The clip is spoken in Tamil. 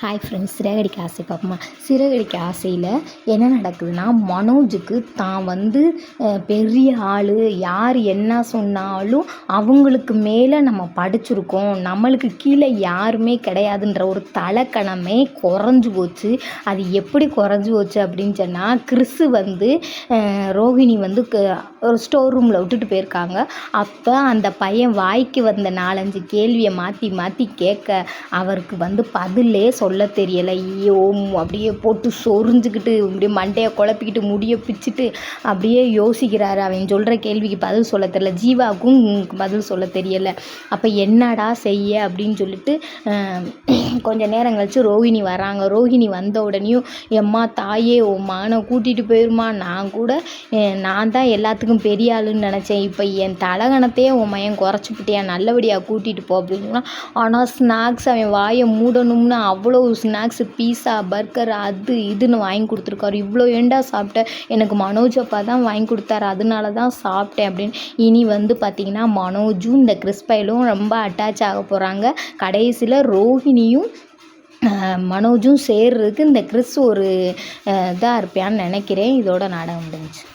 ஹாய் ஃப்ரெண்ட்ஸ், சிறகடிக்க ஆசை பார்ப்போமா? சிறகடிக்க ஆசையில் என்ன நடக்குதுன்னா, மனோஜுக்கு தான் பெரிய ஆள், யார் என்ன சொன்னாலும் அவங்களுக்கு மேலே நம்ம படிச்சிருக்கோம், நம்மளுக்கு கீழே யாருமே கிடையாதுன்ற ஒரு தலக்கணமே குறைஞ்சி போச்சு. அது எப்படி குறைஞ்சி போச்சு அப்படின்னு சொன்னால், கிறிஸு ரோஹிணி ஒரு ஸ்டோர் ரூமில் விட்டுட்டு போயிருக்காங்க. அப்போ அந்த பையன் வாய்க்கு வந்த 4-5 கேள்வியை மாற்றி மாற்றி கேட்க அவருக்கு பதிலே சொல்ல தெரியலை. ஐயோ, அப்படியே போட்டு சொரிஞ்சுக்கிட்டு அப்படியே மண்டையை குழப்பிக்கிட்டு முடியை பிச்சுட்டு அப்படியே யோசிக்கிறாரு. அவன் சொல்கிற கேள்விக்கு பதில் சொல்ல தெரியல, ஜீவாவுக்கும் பதில் சொல்ல தெரியலை. அப்போ என்னடா செய்ய அப்படின்னு சொல்லிட்டு கொஞ்சம் நேரம் கழித்து ரோஹிணி வராங்க. ரோஹிணி வந்த உடனேயும், எம்மா தாயே, உன் மகனை கூட்டிகிட்டு போயிருமா, நான் தான் எல்லாத்துக்கும் பெரிய ஆளுன்னு நினச்சேன், இப்போ என் தலகணத்தையே உன் மகன் குறைச்சிப்பிட்டியா, நல்லபடியாக கூட்டிகிட்டு போ அப்படின்னு சொன்னால். ஆனால் ஸ்நாக்ஸ் அவன் வாயை மூடணும்னு அவ்வளோ ஸ்நாக்ஸு, பீஸா, பர்கர், அது இதுன்னு வாங்கி கொடுத்துருக்காரு. இவ்வளோ ஏண்டா சாப்பிட்டேன், எனக்கு மனோஜ் அப்பா தான் வாங்கி கொடுத்தாரு, அதனால தான் சாப்பிட்டேன் அப்படின்னு. இனி பார்த்திங்கன்னா மனோஜும் இந்த கிறிஸ்பைலும் ரொம்ப அட்டாச் ஆக போகிறாங்க. கடைசியில் ரோஹிணியும் மனோஜும் சேர்றதுக்கு இந்த கிறிஸ் ஒரு இதாக இருப்பான்னு நினைக்கிறேன். இதோட நாடகம் முடிஞ்சுச்சு.